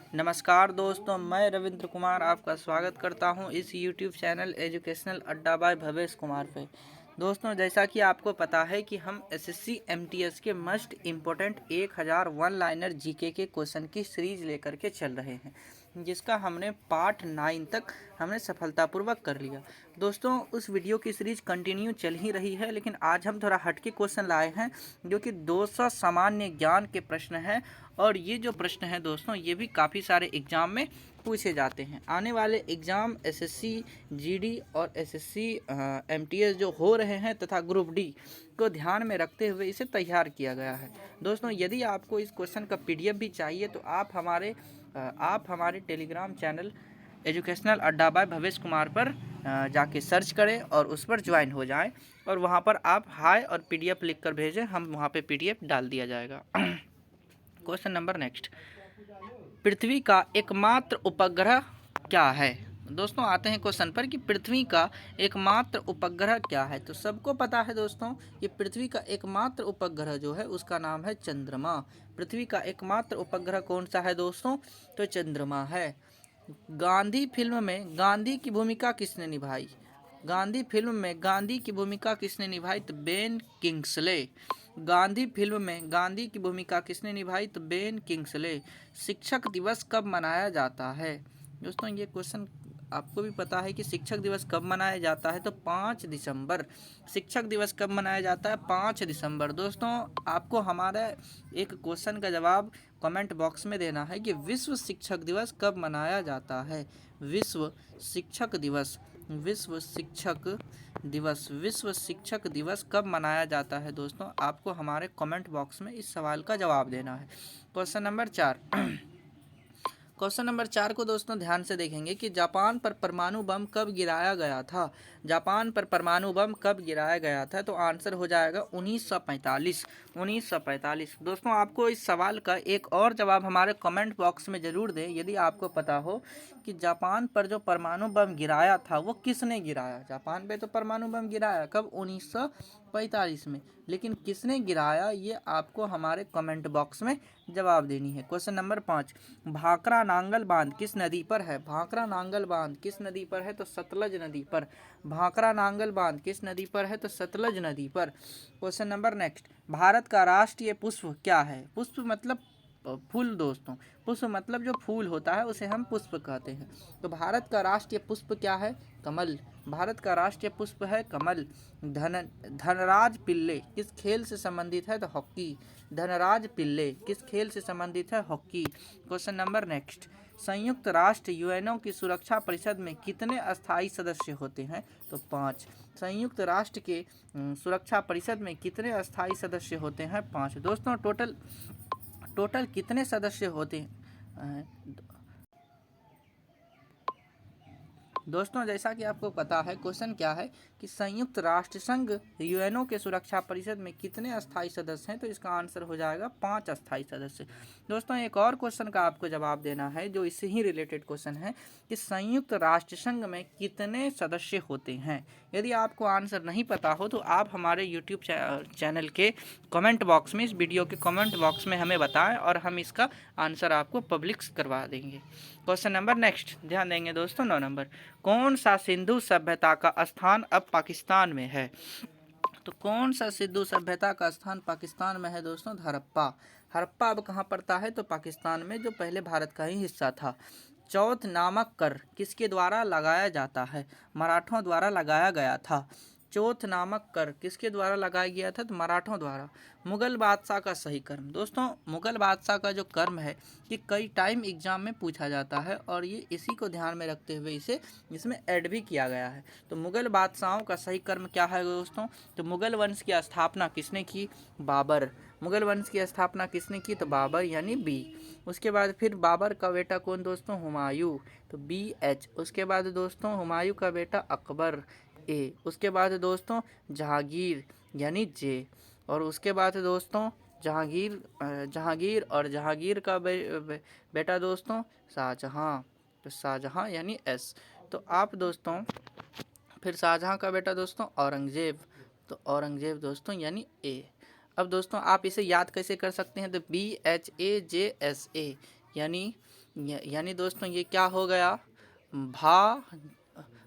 नमस्कार दोस्तों, मैं रविंद्र कुमार आपका स्वागत करता हूं इस YouTube चैनल एजुकेशनल अड्डा बाय भवेश कुमार पे। दोस्तों, जैसा कि आपको पता है कि हम एसएससी एमटीएस के must important 1000 one liner GK के क्वेश्चन की सीरीज लेकर के चल रहे हैं, जिसका हमने पार्ट 9 तक हमने सफलतापूर्वक कर लिया। दोस्तों, उस वीडियो की सीरीज कंटिन्यू चल ही रही है, लेकिन आज हम थोड़ा हटके क्वेश्चन लाए हैं जो कि 200 सामान्य ज्ञान के प्रश्न हैं। और ये जो प्रश्न है दोस्तों, ये भी काफ़ी सारे एग्ज़ाम में पूछे जाते हैं। आने वाले एग्ज़ाम एसएससी जीडी और एसएससी एमटीएस जो हो रहे हैं तथा ग्रुप डी को ध्यान में रखते हुए इसे तैयार किया गया है। दोस्तों, यदि आपको इस क्वेश्चन का पीडीएफ भी चाहिए तो आप हमारे टेलीग्राम चैनल एजुकेशनल अड्डा बाय भवेश कुमार पर जाके सर्च करें और उस पर ज्वाइन हो जाएं, और वहां पर आप हाय और पीडीएफ लिख कर भेजें, हम वहां पे पीडीएफ डाल दिया जाएगा। क्वेश्चन नंबर नेक्स्ट, पृथ्वी का एकमात्र उपग्रह क्या है? दोस्तों, आते हैं क्वेश्चन पर कि पृथ्वी का एकमात्र उपग्रह क्या है। तो सबको पता है दोस्तों, ये पृथ्वी का एकमात्र उपग्रह जो है उसका नाम है चंद्रमा। पृथ्वी का एकमात्र उपग्रह कौन सा है दोस्तों? तो चंद्रमा है। गांधी फिल्म में गांधी की भूमिका किसने निभाई? गांधी फिल्म में गांधी की भूमिका किसने निभाई? तो बेन किंग्सले। गांधी फिल्म में गांधी की भूमिका किसने निभाई? तो बेन किंग्सले। शिक्षक दिवस कब मनाया जाता है? दोस्तों, ये क्वेश्चन आपको भी पता है कि शिक्षक दिवस कब मनाया जाता है? तो 5 दिसंबर। शिक्षक दिवस कब मनाया जाता है? 5 दिसंबर। दोस्तों, आपको हमारा एक क्वेश्चन का जवाब कमेंट बॉक्स में देना है कि विश्व शिक्षक दिवस कब मनाया जाता है। विश्व शिक्षक दिवस विश्व शिक्षक दिवस कब मनाया जाता है? दोस्तों, आपको हमारे कमेंट बॉक्स में इस सवाल का जवाब देना है। क्वेश्चन नंबर 4 क्वेश्चन नंबर 4 को दोस्तों ध्यान से देखेंगे कि जापान पर परमाणु बम कब गिराया गया था? जापान पर परमाणु बम कब गिराया गया था? तो आंसर हो जाएगा 1945। दोस्तों, आपको इस सवाल का एक और जवाब हमारे कमेंट बॉक्स में ज़रूर दें यदि आपको पता हो कि जापान पर जो परमाणु बम गिराया था वो किसने गिराया। जापान पे तो परमाणु बम गिराया कब? 1945 में। लेकिन किसने गिराया, ये आपको हमारे कमेंट बॉक्स में जवाब देनी है। क्वेश्चन नंबर 5, भाखड़ा नांगल बांध किस नदी पर है? भाखड़ा नांगल बांध किस नदी पर है? तो सतलज नदी पर। भाखड़ा नांगल बांध किस नदी पर है? तो सतलज नदी पर। क्वेश्चन नंबर नेक्स्ट, भारत का राष्ट्रीय पुष्प क्या है? पुष्प मतलब फूल दोस्तों। पुष्प मतलब जो फूल होता है उसे हम पुष्प कहते हैं। तो भारत का राष्ट्रीय पुष्प क्या है? कमल। भारत का राष्ट्रीय पुष्प है कमल। धनराज पिल्ले किस खेल से संबंधित है? तो हॉकी। धनराज पिल्ले किस खेल से संबंधित है? हॉकी। क्वेश्चन नंबर नेक्स्ट, संयुक्त राष्ट्र यूएनओ की सुरक्षा परिषद में कितने अस्थायी सदस्य होते हैं? तो 5। संयुक्त राष्ट्र के सुरक्षा परिषद में कितने अस्थायी सदस्य होते हैं? 5। दोस्तों, टोटल कितने सदस्य होते हैं? दोस्तों, जैसा कि आपको पता है, क्वेश्चन क्या है कि संयुक्त राष्ट्र संघ यूएनओ के सुरक्षा परिषद में कितने अस्थायी सदस्य हैं? तो इसका आंसर हो जाएगा 5 अस्थायी सदस्य। दोस्तों, एक और क्वेश्चन का आपको जवाब देना है जो इससे ही रिलेटेड क्वेश्चन है कि संयुक्त राष्ट्र संघ में कितने सदस्य होते हैं। यदि आपको आंसर नहीं पता हो तो आप हमारे यूट्यूब चैनल के कमेंट बॉक्स में, इस वीडियो के कमेंट बॉक्स में हमें बताएं और हम इसका आंसर आपको पब्लिक करवा देंगे। क्वेश्चन नंबर नेक्स्ट ध्यान देंगे दोस्तों, 9 नंबर, कौन सा सिंधु सभ्यता का स्थान अब पाकिस्तान में है? तो कौन सा सिंधु सभ्यता का स्थान पाकिस्तान में है दोस्तों? हड़प्पा। हड़प्पा अब कहाँ पड़ता है? तो पाकिस्तान में, जो पहले भारत का ही हिस्सा था। चौथ नामक कर किसके द्वारा लगाया जाता है? मराठों द्वारा लगाया गया था। चौथ नामक कर किसके द्वारा लगाया गया था? तो मराठों द्वारा। मुगल बादशाह का सही कर्म। दोस्तों, मुगल बादशाह का जो कर्म है कि कई टाइम एग्जाम में पूछा जाता है और ये इसी को ध्यान में रखते हुए इसे इसमें ऐड भी किया गया है। तो मुगल बादशाहों का सही कर्म क्या है दोस्तों? तो मुगल वंश की स्थापना किसने की? बाबर। मुगल वंश की स्थापना किसने की? तो बाबर, यानी बी। उसके बाद फिर बाबर का बेटा कौन दोस्तों? हुमायूं, तो BH। उसके बाद दोस्तों हुमायूं का बेटा अकबर, A। उसके बाद दोस्तों जहांगीर, यानी J। और उसके बाद दोस्तों जहांगीर और जहांगीर का बेटा दोस्तों शाहजहां, तो शाहजहां यानी S। तो आप दोस्तों फिर शाहजहां का बेटा दोस्तों औरंगजेब, तो औरंगजेब दोस्तों यानी A। अब दोस्तों आप इसे याद कैसे कर सकते हैं? तो BHAJSA, यानी यानी दोस्तों ये क्या हो गया, भा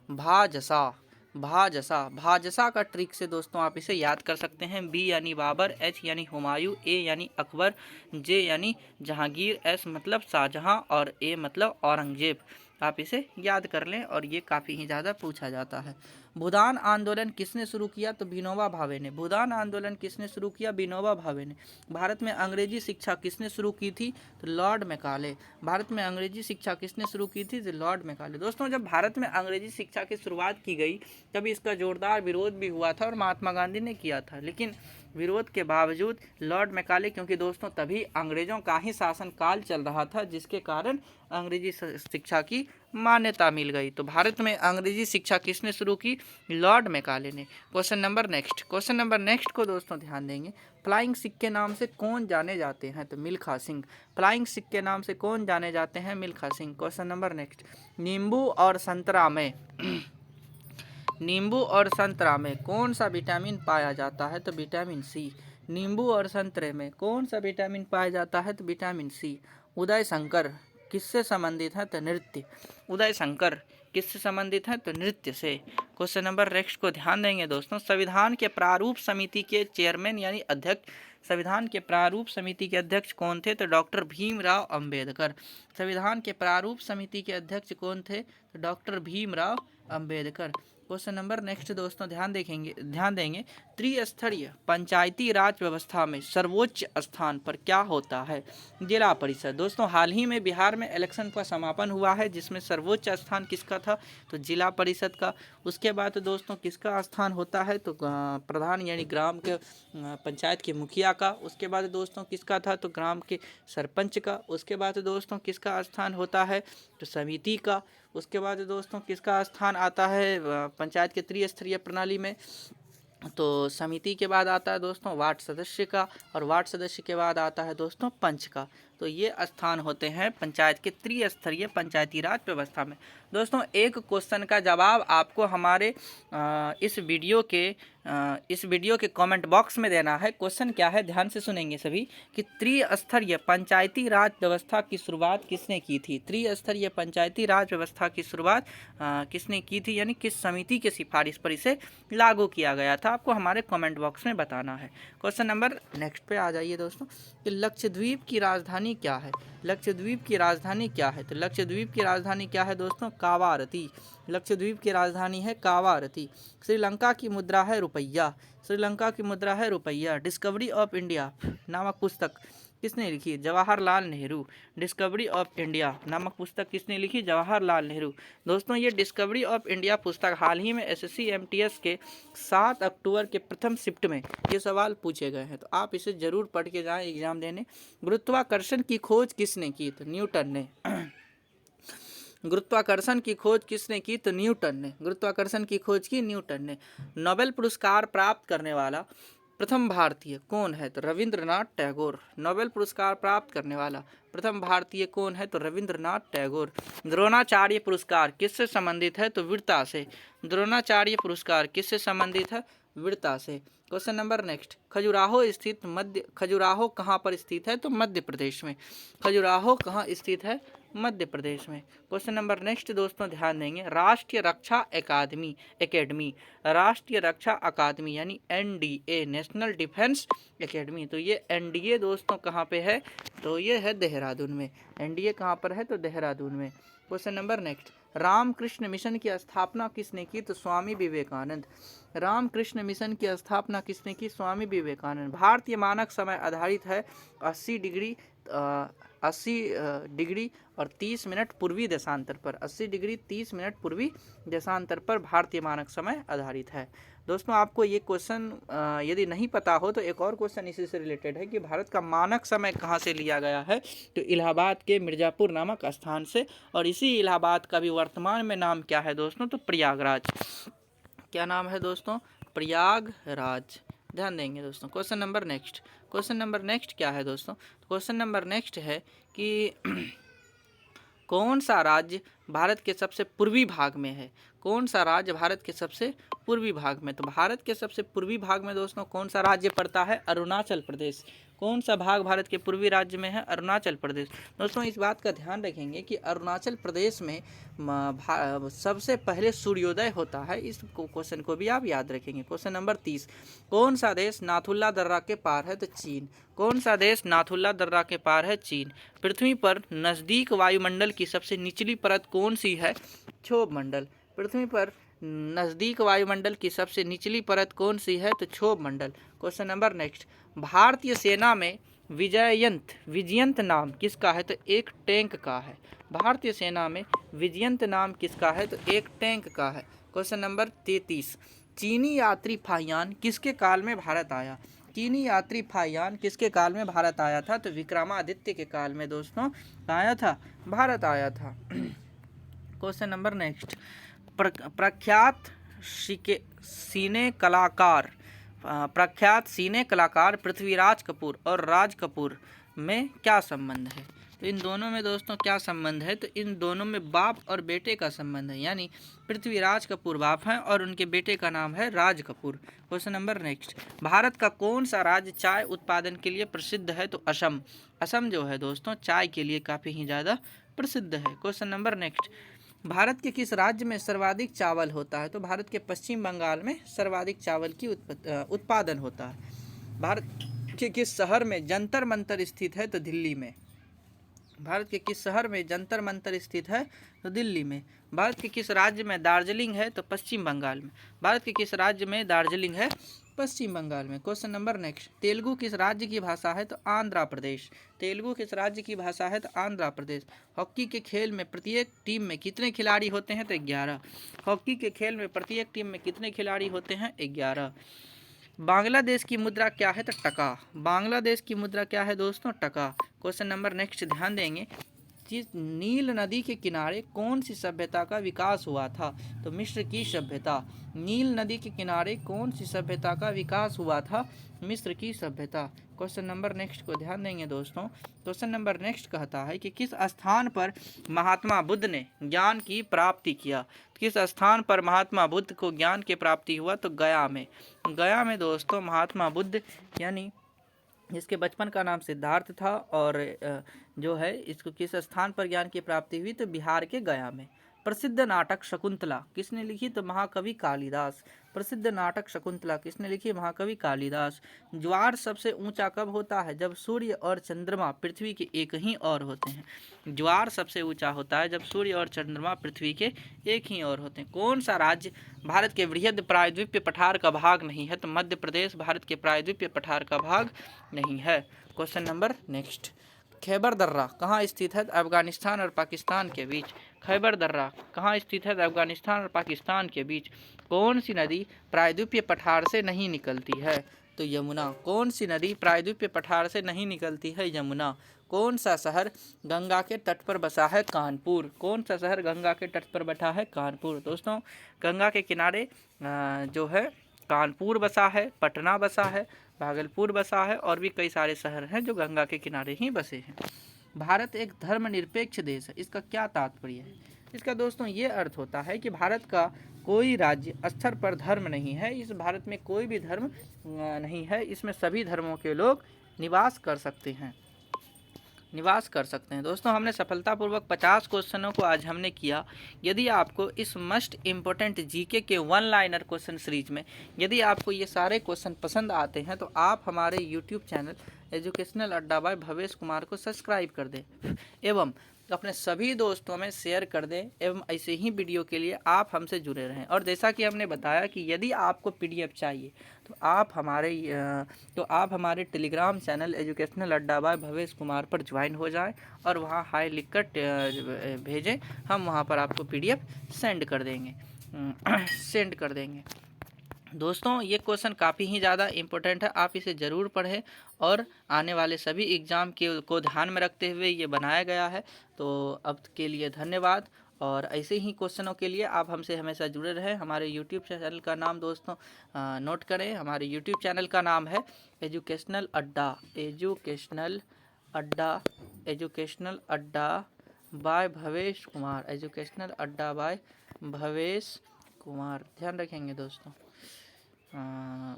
भाजसा। भाजसा का ट्रिक से दोस्तों आप इसे याद कर सकते हैं। बी यानी बाबर, एच यानी हुमायूं, ए यानी अकबर, जे यानी जहांगीर, एस मतलब शाहजहां और ए मतलब औरंगजेब। आप इसे याद कर लें और ये काफ़ी ही ज़्यादा पूछा जाता है। भूदान आंदोलन किसने शुरू किया, तो विनोबा भावे ने। भूदान आंदोलन किसने शुरू किया, विनोबा भावे ने। भारत में अंग्रेजी शिक्षा किसने शुरू की थी, तो लॉर्ड मैकाले। भारत में अंग्रेजी शिक्षा किसने शुरू की थी, तो लॉर्ड मैकाले। दोस्तों जब भारत में अंग्रेजी शिक्षा की शुरुआत की गई तब इसका जोरदार विरोध भी हुआ था और महात्मा गांधी ने किया था, लेकिन विरोध के बावजूद लॉर्ड मैकाले, क्योंकि दोस्तों तभी अंग्रेजों का ही शासनकाल चल रहा था जिसके कारण अंग्रेजी शिक्षा की मान्यता मिल गई। तो भारत में अंग्रेजी शिक्षा किसने शुरू की, लॉर्ड मैकाले ने। क्वेश्चन नंबर नेक्स्ट को दोस्तों ध्यान देंगे। फ्लाइंग सिख के नाम से कौन जाने जाते हैं, तो मिल्खा सिंह। फ्लाइंग सिख के नाम से कौन जाने जाते हैं, Milkha Singh. Question number next, नींबू और संतरा में कौन सा विटामिन पाया जाता है, तो विटामिन सी। नींबू और संतरे में कौन सा विटामिन पाया जाता है, तो विटामिन सी। उदय शंकर किससे संबंधित है, तो नृत्य। उदय शंकर किससे संबंधित है, तो नृत्य से। क्वेश्चन नंबर नेक्स्ट को ध्यान देंगे दोस्तों। संविधान के प्रारूप समिति के चेयरमैन यानी अध्यक्ष, संविधान के प्रारूप समिति के अध्यक्ष कौन थे, तो डॉक्टर भीमराव अंबेडकर। संविधान के प्रारूप समिति के अध्यक्ष कौन थे, तो doctor Bhimrao Ambedkar. Question number next दोस्तों ध्यान देंगे। त्रिस्तरीय पंचायती राज व्यवस्था में सर्वोच्च स्थान पर क्या होता है, जिला परिषद। दोस्तों हाल ही में बिहार में इलेक्शन का समापन हुआ है जिसमें सर्वोच्च स्थान किसका था, तो जिला परिषद का। उसके बाद दोस्तों किसका स्थान होता है, तो प्रधान यानी ग्राम के पंचायत के मुखिया का। उसके बाद दोस्तों किसका था, तो ग्राम के सरपंच का। उसके बाद दोस्तों किसका स्थान होता है, तो समिति का। उसके बाद दोस्तों किसका स्थान आता है पंचायत के त्रिस्तरीय प्रणाली में, तो समिति के बाद आता है दोस्तों वार्ड सदस्य का, और वार्ड सदस्य के बाद आता है दोस्तों पंच का। तो ये स्थान होते हैं पंचायत के त्रिस्तरीय पंचायती राज व्यवस्था में। दोस्तों एक क्वेश्चन का जवाब आपको हमारे इस वीडियो के कमेंट बॉक्स में देना है। क्वेश्चन क्या है, ध्यान से सुनेंगे सभी, कि त्रिस्तरीय पंचायती राज व्यवस्था की शुरुआत किसने की थी। त्रिस्तरीय पंचायती राज व्यवस्था की शुरुआत किसने की थी, यानी किस समिति के सिफारिश पर इसे लागू किया गया था, आपको हमारे कमेंट बॉक्स में बताना है। क्वेश्चन नंबर नेक्स्ट पे आ जाइए दोस्तों, कि लक्षद्वीप की राजधानी क्या है। लक्षद्वीप की राजधानी क्या है, तो लक्षद्वीप की राजधानी क्या है दोस्तों, कावारती। लक्षद्वीप की राजधानी है कावारती। श्रीलंका की मुद्रा है रुपया। श्रीलंका की मुद्रा है रुपया। डिस्कवरी ऑफ इंडिया नामक पुस्तक किसने लिखी, Jawaharlal Nehru. Discovery of India नामक पुस्तक किसने लिखी, जवाहरलाल नेहरू। दोस्तों ये डिस्कवरी ऑफ इंडिया पुस्तक हाल ही में एसएससी एमटीएस के 7 अक्टूबर के प्रथम शिफ्ट में ये सवाल पूछे गए हैं, तो आप इसे जरूर पढ़ के जाएं एग्जाम देने। गुरुत्वाकर्षण की खोज किसने की, तो न्यूटन ने। गुरुत्वाकर्षण की खोज किसने की, तो न्यूटन ने। गुरुत्वाकर्षण की खोज की न्यूटन ने। नोबेल पुरस्कार प्राप्त करने वाला प्रथम भारतीय कौन है, तो रविंद्रनाथ टैगोर। नोबेल पुरस्कार प्राप्त करने वाला प्रथम भारतीय कौन है, तो रविंद्रनाथ टैगोर। द्रोणाचार्य पुरस्कार किससे संबंधित है, तो वीरता से। द्रोणाचार्य पुरस्कार किससे संबंधित है, वीरता से। क्वेश्चन नंबर नेक्स्ट, खजुराहो कहाँ पर स्थित है, तो मध्य प्रदेश में। खजुराहो कहाँ स्थित है, मध्य प्रदेश में। क्वेश्चन नंबर नेक्स्ट दोस्तों ध्यान देंगे। राष्ट्रीय रक्षा एकेडमी राष्ट्रीय रक्षा अकादमी यानी एनडीए नेशनल डिफेंस एकेडमी, तो ये एनडीए दोस्तों कहाँ पे है, तो ये है देहरादून में। एनडीए कहाँ पर है, तो देहरादून में। Question number next, Ramakrishna Mission की स्थापना किसने की, तो स्वामी विवेकानंद। रामकृष्ण मिशन की स्थापना किसने की, स्वामी विवेकानंद। भारतीय मानक समय आधारित है 80 डिग्री और 30 मिनट पूर्वी देशांतर पर। 80 डिग्री 30 मिनट पूर्वी देशांतर पर भारतीय मानक समय आधारित है। दोस्तों आपको ये क्वेश्चन यदि नहीं पता हो तो एक और क्वेश्चन इसी से रिलेटेड है कि भारत का मानक समय कहाँ से लिया गया है, तो इलाहाबाद के मिर्ज़ापुर नामक स्थान से। और इसी इलाहाबाद का भी वर्तमान में नाम क्या है दोस्तों, तो प्रयागराज। क्या नाम है दोस्तों, प्रयागराज। ध्यान देंगे दोस्तों। क्वेश्चन नंबर नेक्स्ट क्या है दोस्तों, क्वेश्चन नंबर नेक्स्ट है कि कौन सा राज्य भारत के सबसे पूर्वी भाग में है। कौन सा राज्य भारत के सबसे पूर्वी भाग में, तो भारत के सबसे पूर्वी भाग में दोस्तों कौन सा राज्य पड़ता है, अरुणाचल प्रदेश। कौन सा भाग भारत के पूर्वी राज्य में है? अरुणाचल प्रदेश। दोस्तों इस बात का ध्यान रखेंगे कि अरुणाचल प्रदेश में सबसे पहले सूर्योदय होता है। इस क्वेश्चन को भी आप याद रखेंगे। क्वेश्चन नंबर 30, कौन सा देश नाथुला दर्रा के पार है? तो चीन। कौन सा देश नाथुला दर्रा के पार है? चीन। पृथ्वी पर नजदीक वायुमंडल की सबसे निचली परत कौन सी है? क्षोभ मंडल। पृथ्वी पर नजदीक वायुमंडल की सबसे निचली परत कौन सी है? तो क्षोभ मंडल। क्वेश्चन नंबर नेक्स्ट, भारतीय सेना में विजयंत नाम किसका है? तो एक टैंक का है। भारतीय सेना में विजयंत नाम किसका है? तो एक टैंक का है। क्वेश्चन नंबर 33, चीनी यात्री फाहियान किसके काल में भारत आया? चीनी यात्री फाहियान किसके काल में भारत आया था? तो विक्रमादित्य के काल में दोस्तों आया था, भारत आया था। क्वेश्चन नंबर नेक्स्ट, प्रख्यात सीने कलाकार पृथ्वीराज कपूर और राज कपूर में क्या संबंध है? तो इन दोनों में दोस्तों क्या संबंध है? तो इन दोनों में बाप और बेटे का संबंध है, यानी पृथ्वीराज कपूर बाप हैं और उनके बेटे का नाम है Raj Kapoor. Question number next, Bharat का कौन सा राज्य चाय उत्पादन के लिए प्रसिद्ध है? तो असम। असम जो है दोस्तों चाय के लिए काफ़ी ही ज़्यादा प्रसिद्ध है। क्वेश्चन नंबर नेक्स्ट, भारत के किस राज्य में सर्वाधिक चावल होता है? तो भारत के पश्चिम बंगाल में सर्वाधिक चावल की उत्पादन होता है। भारत के किस शहर में जंतर मंतर स्थित है? तो दिल्ली में। भारत के किस शहर में जंतर मंतर स्थित है? तो दिल्ली में। भारत के किस राज्य में दार्जिलिंग है? तो पश्चिम बंगाल में। भारत के किस राज्य में दार्जिलिंग है? पश्चिम बंगाल में। क्वेश्चन नंबर नेक्स्ट, तेलुगु किस राज्य की भाषा है? तो आंध्र प्रदेश। तेलुगु किस राज्य की भाषा है? तो आंध्र प्रदेश। हॉकी के खेल में प्रत्येक टीम में कितने खिलाड़ी होते हैं? तो 11। हॉकी के खेल में प्रत्येक टीम में कितने खिलाड़ी होते हैं? 11। बांग्लादेश की मुद्रा क्या है? तो टका। बांग्लादेश की मुद्रा क्या है दोस्तों? टका। क्वेश्चन नंबर नेक्स्ट ध्यान देंगे, नील नदी के किनारे कौन सी सभ्यता का विकास हुआ था? तो मिस्र की सभ्यता। नील नदी के किनारे कौन सी सभ्यता का विकास हुआ था? मिस्र की सभ्यता। क्वेश्चन नंबर नेक्स्ट को ध्यान देंगे दोस्तों। क्वेश्चन नंबर नेक्स्ट कहता है कि किस स्थान पर महात्मा बुद्ध ने ज्ञान की प्राप्ति किया? किस स्थान पर महात्मा बुद्ध को ज्ञान की प्राप्ति हुआ? तो गया में। गया में दोस्तों महात्मा बुद्ध, यानी जिसके बचपन का नाम सिद्धार्थ था, और जो है इसको किस स्थान पर ज्ञान की प्राप्ति हुई? तो बिहार के गया में। प्रसिद्ध नाटक शकुंतला किसने लिखी? तो महाकवि कालिदास। प्रसिद्ध नाटक शकुंतला किसने लिखी? महाकवि कालिदास। ज्वार सबसे ऊंचा कब होता है? जब सूर्य और चंद्रमा पृथ्वी के एक ही ओर होते हैं। ज्वार सबसे ऊंचा होता है जब सूर्य और चंद्रमा पृथ्वी के एक ही ओर होते हैं। कौन सा राज्य भारत के वृहद प्रायद्वीपीय पठार का भाग नहीं है? तो मध्य प्रदेश भारत के प्रायद्वीपीय पठार का भाग नहीं है। क्वेश्चन नंबर नेक्स्ट, खैबर दर्रा कहाँ स्थित है? अफगानिस्तान और पाकिस्तान के बीच। खैबर दर्रा कहाँ स्थित है? अफगानिस्तान और पाकिस्तान के बीच। कौन सी नदी प्रायद्वीपीय पठार से नहीं निकलती है? तो यमुना। कौन सी नदी प्रायद्वीपीय पठार से नहीं निकलती है? यमुना। कौन सा शहर गंगा के तट पर बसा है? कानपुर। कौन सा शहर गंगा के तट पर बैठा है? कानपुर। दोस्तों गंगा के किनारे जो है कानपुर बसा है, पटना बसा है, भागलपुर बसा है, और भी कई सारे शहर हैं जो गंगा के किनारे ही बसे हैं। भारत एक धर्मनिरपेक्ष देश है, इसका क्या तात्पर्य है? इसका दोस्तों ये अर्थ होता है कि भारत का कोई राज्य स्तर पर धर्म नहीं है। इस भारत में कोई भी धर्म नहीं है, इसमें सभी धर्मों के लोग निवास कर सकते हैं। दोस्तों हमने सफलतापूर्वक 50 क्वेश्चनों को आज हमने किया। यदि आपको इस मस्ट इम्पोर्टेंट जीके के वन लाइनर क्वेश्चन सीरीज में यदि आपको ये सारे क्वेश्चन पसंद आते हैं तो आप हमारे यूट्यूब चैनल एजुकेशनल अड्डा बाय भवेश कुमार को सब्सक्राइब कर दें एवं अपने सभी दोस्तों में शेयर कर दें, एवं ऐसे ही वीडियो के लिए आप हमसे जुड़े रहें। और जैसा कि हमने बताया कि यदि आपको पीडीएफ चाहिए तो आप हमारे टेलीग्राम चैनल एजुकेशनल अड्डा बाय भवेश कुमार पर ज्वाइन हो जाएं और वहां हाई लिखकर भेजें। हम वहां पर आपको पीडीएफ सेंड कर देंगे। दोस्तों ये क्वेश्चन काफ़ी ही ज़्यादा इम्पोर्टेंट है, आप इसे ज़रूर पढ़ें और आने वाले सभी एग्ज़ाम को ध्यान में रखते हुए ये बनाया गया है। तो अब के लिए धन्यवाद, और ऐसे ही क्वेश्चनों के लिए आप हमसे हमेशा जुड़े रहें। हमारे यूट्यूब चैनल का नाम दोस्तों नोट करें, हमारे यूट्यूब चैनल का नाम है एजुकेशनल अड्डा बाय भवेश कुमार। एजुकेशनल अड्डा बाय भवेश कुमार, ध्यान रखेंगे दोस्तों,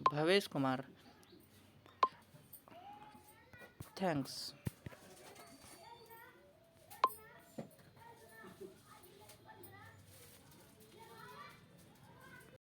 भवेश कुमार। थैंक्स।